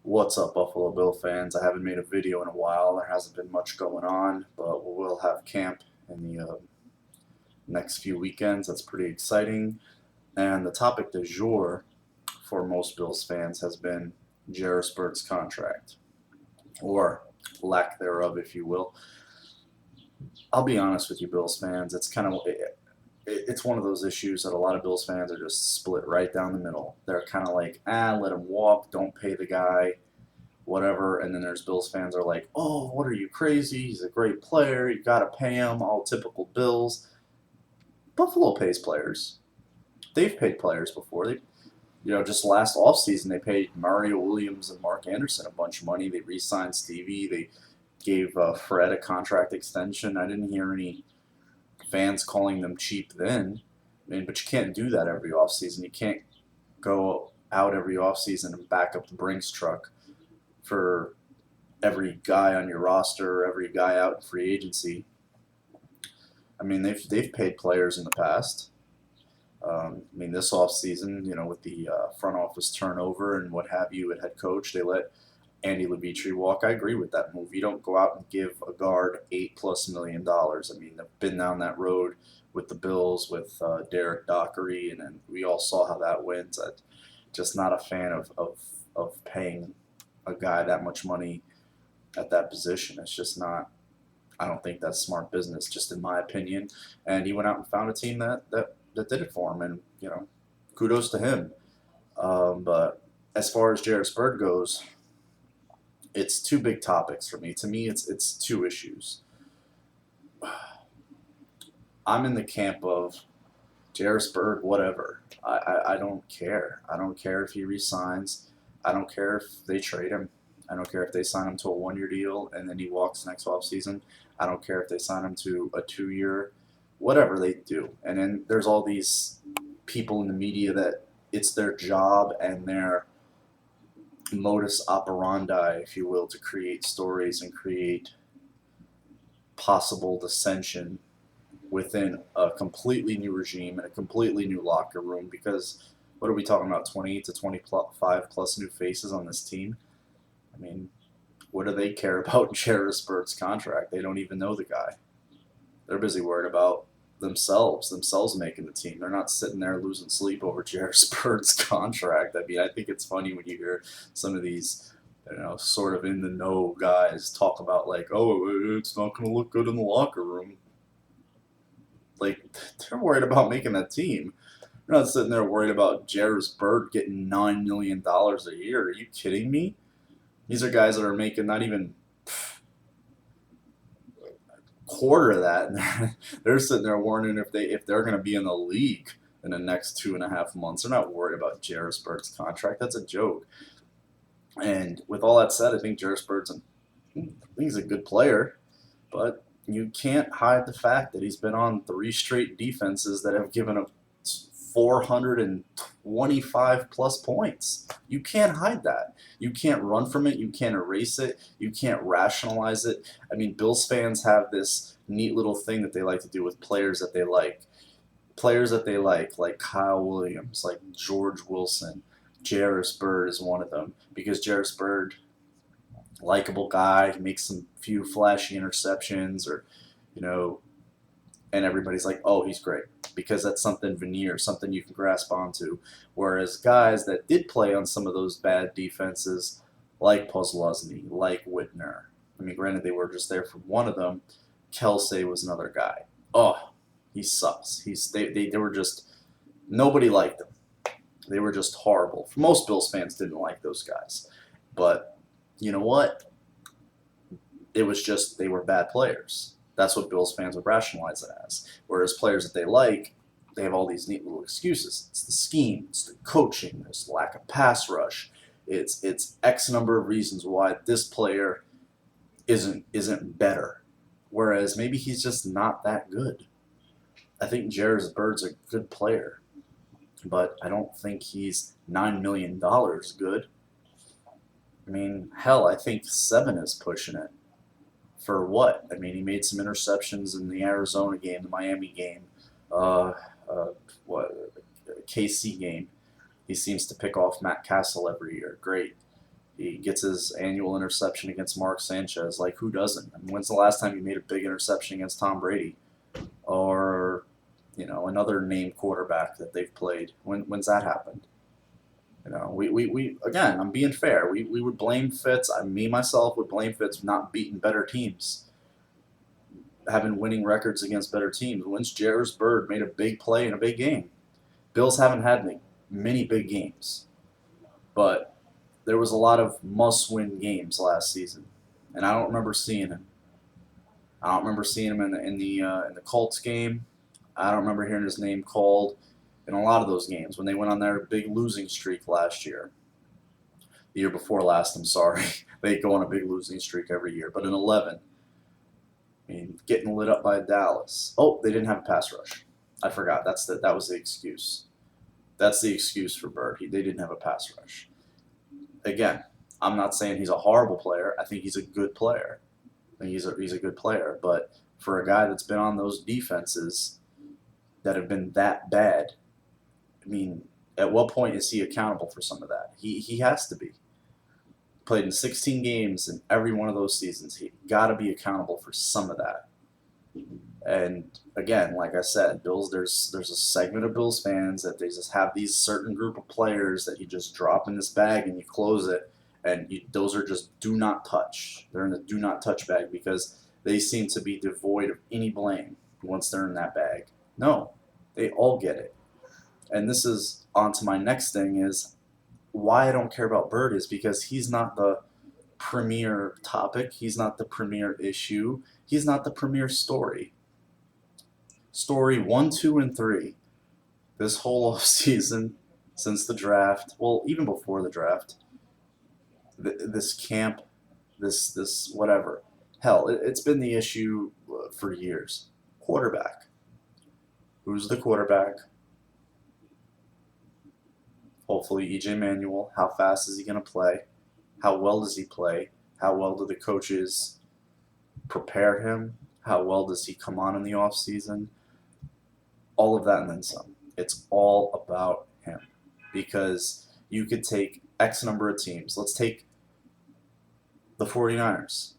What's up, Buffalo Bill fans? I haven't made a video in a while. There hasn't been much going on, but we will have camp in the next few weekends. That's pretty exciting. And the topic du jour for most Bills fans has been Jaruis Byrd's contract, or lack thereof, if you will. I'll be honest with you, Bills fans. It's one of those issues that a lot of Bills fans are just split right down the middle. They're kind of like, let him walk, don't pay the guy, whatever. And then there's Bills fans are like, oh, what are you, crazy? He's a great player. You got to pay him. All typical Bills. Buffalo pays players. They've paid players before. Just last offseason, they paid Mario Williams and Mark Anderson a bunch of money. They re-signed Stevie. They gave Fred a contract extension. I didn't hear any fans calling them cheap then. But you can't do that every offseason. You can't go out every offseason and back up the Brinks truck for every guy on your roster, every guy out in free agency. They've paid players in the past. This offseason, with the front office turnover and what have you at head coach, they let Andy Levitre walk. I agree with that move. You don't go out and give a guard $8+ million. They've been down that road with the Bills, with Derek Dockery, and then we all saw how that went. I'm just not a fan of paying a guy that much money at that position. It's just not. I don't think that's smart business, just in my opinion. And he went out and found a team that did it for him, and kudos to him. But as far as Jaruis Byrd goes, it's two big topics for me. To me, it's two issues. I'm in the camp of Jaruis Byrd, whatever. I don't care. I don't care if he resigns. I don't care if they trade him. I don't care if they sign him to a 1-year deal and then he walks next offseason. I don't care if they sign him to a 2-year, whatever they do. And then there's all these people in the media that it's their job and their modus operandi, if you will, to create stories and create possible dissension within a completely new regime and a completely new locker room. Because what are we talking about, 20 to 25 plus new faces on this team? What do they care about Jaruis Byrd's contract? They don't even know the guy. They're busy worried about themselves making the team. They're not sitting there losing sleep over Jaruis Byrd's contract. I think it's funny when you hear some of these, sort of in the know guys talk about like, oh, it's not going to look good in the locker room. Like, they're worried about making that team. They're not sitting there worried about Jaruis Byrd getting $9 million a year. Are you kidding me? These are guys that are making not even quarter of that, and they're sitting there wondering if they're going to be in the league in the next 2.5 months. They're not worried about Jaruis Byrd's contract. That's a joke. And with all that said, I think Jaruis Byrd's he's a good player, but you can't hide the fact that he's been on 3 straight defenses that have given up 425 plus points. You can't hide that. You can't run from it. You can't erase it. You can't rationalize it. Bills fans have this neat little thing that they like to do with players that they like. Players that they like Kyle Williams, like George Wilson. Jaruis Byrd is one of them, because Jaruis Byrd, likable guy, he makes some few flashy interceptions, or and everybody's like, oh, he's great, because that's something veneer, something you can grasp onto. Whereas guys that did play on some of those bad defenses, like Pozlosny, like Whitner, granted they were just there for one of them. Kelsey was another guy. Oh, he sucks. They were just, nobody liked them. They were just horrible. Most Bills fans didn't like those guys. But you know what? It was just they were bad players. That's what Bills fans would rationalize it as. Whereas players that they like, they have all these neat little excuses. It's the scheme, it's the coaching, there's lack of pass rush. It's X number of reasons why this player isn't better. Whereas maybe he's just not that good. I think Jaruis Byrd's a good player, but I don't think he's $9 million good. Hell, I think 7 is pushing it. For what? He made some interceptions in the Arizona game, the Miami game, KC game. He seems to pick off Matt Castle every year. Great. He gets his annual interception against Mark Sanchez. Like, who doesn't? I mean, when's the last time you made a big interception against Tom Brady? Or, another named quarterback that they've played? When's that happened? We again, I'm being fair. We would blame Fitz. Me, myself, would blame Fitz for not beating better teams, having winning records against better teams. When's Jaruis Byrd made a big play in a big game? Bills haven't had many big games, but there was a lot of must-win games last season, and I don't remember seeing him. I don't remember seeing him in the Colts game. I don't remember hearing his name called in a lot of those games when they went on their big losing streak last year. The year before last, I'm sorry. They go on a big losing streak every year. But in 11, I mean, getting lit up by Dallas. Oh, they didn't have a pass rush. I forgot. That was the excuse. That's the excuse for Byrd. They didn't have a pass rush. Again, I'm not saying he's a horrible player. I think he's a good player. I think he's a good player. But for a guy that's been on those defenses that have been that bad, I mean, at what point is he accountable for some of that? He has to be. Played in 16 games in every one of those seasons. He got to be accountable for some of that. And again, like I said, there's a segment of Bills fans that they just have these certain group of players that you just drop in this bag and you close it, and those are just do not touch. They're in the do not touch bag because they seem to be devoid of any blame once they're in that bag. No, they all get it. And this is on to my next thing is why I don't care about Byrd is because he's not the premier topic. He's not the premier issue. He's not the premier story. Story 1, 2, and 3 this whole off season since the draft. Well, even before the draft, this camp, this whatever. Hell, it's been the issue for years. Quarterback. Who's the quarterback? Hopefully, EJ Manuel. How fast is he going to play? How well does he play? How well do the coaches prepare him? How well does he come on in the off season? All of that and then some. It's all about him. Because you could take X number of teams. Let's take the 49ers.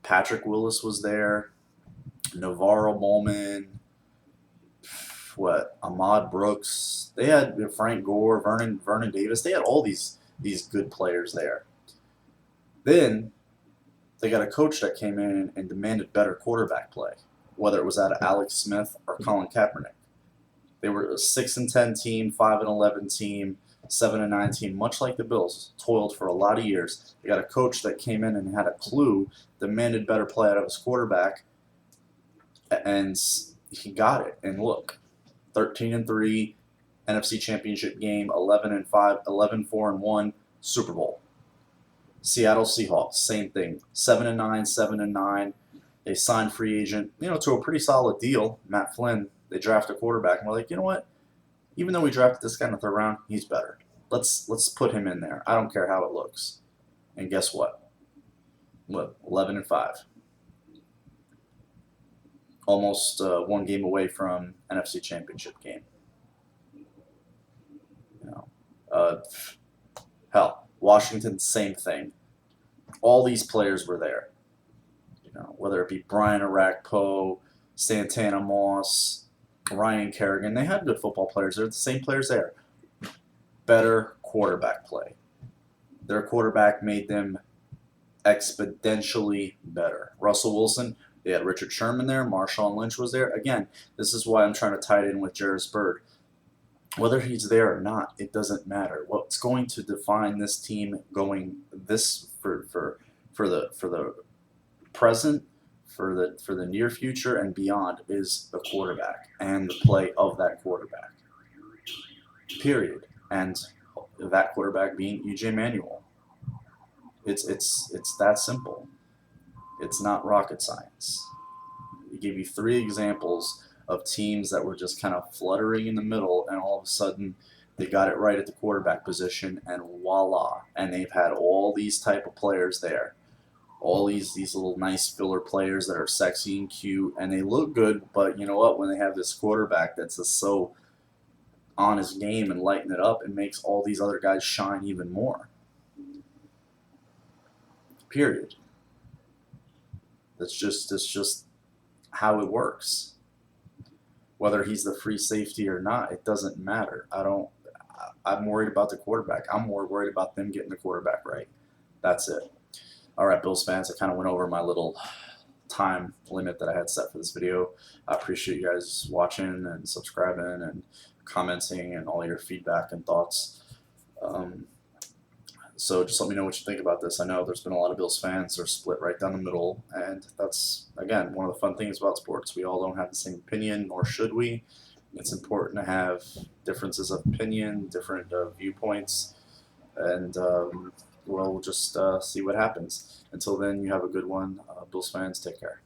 Patrick Willis was there. Navarro Bowman. Ahmad Brooks. They had Frank Gore, Vernon Davis. They had all these good players there. Then they got a coach that came in and demanded better quarterback play, whether it was out of Alex Smith or Colin Kaepernick. They were a 6-10 team, 5-11 team, 7-9 team, much like the Bills, toiled for a lot of years. They got a coach that came in and had a clue, demanded better play out of his quarterback, and he got it. And look, 13-3, NFC Championship game, 11-5, 11-4-1, Super Bowl. Seattle Seahawks, same thing, 7-9, 7-9. They signed free agent, to a pretty solid deal. Matt Flynn. They draft a quarterback, and we're like, you know what? Even though we drafted this guy in the third round, he's better. Let's put him in there. I don't care how it looks. And guess what? 11-5. Almost one game away from NFC Championship game. Hell, Washington, same thing. All these players were there. Whether it be Brian Arakpo, Santana Moss, Ryan Kerrigan, they had good football players. They're the same players there. Better quarterback play. Their quarterback made them exponentially better. Russell Wilson, they had Richard Sherman there. Marshawn Lynch was there. Again, this is why I'm trying to tie it in with Jaruis Byrd. Whether he's there or not, it doesn't matter. What's going to define this team going this for the present, for the near future and beyond is the quarterback and the play of that quarterback. Period. And that quarterback being EJ Manuel. It's that simple. It's not rocket science. He gave you 3 examples of teams that were just kind of fluttering in the middle, and all of a sudden they got it right at the quarterback position, and voila. And they've had all these type of players there. All these little nice filler players that are sexy and cute, and they look good, but you know what? When they have this quarterback that's just so on his game and lighting it up, it makes all these other guys shine even more. Period. It's just how it works. Whether he's the free safety or not, it doesn't matter. I'm worried about the quarterback. I'm more worried about them getting the quarterback right. That's it. All right, Bills fans, I kind of went over my little time limit that I had set for this video. I appreciate you guys watching and subscribing and commenting and all your feedback and thoughts. So just let me know what you think about this. I know there's been a lot of Bills fans who are split right down the middle, and that's, again, one of the fun things about sports. We all don't have the same opinion, nor should we. It's important to have differences of opinion, different viewpoints, and we'll just see what happens. Until then, you have a good one. Bills fans, take care.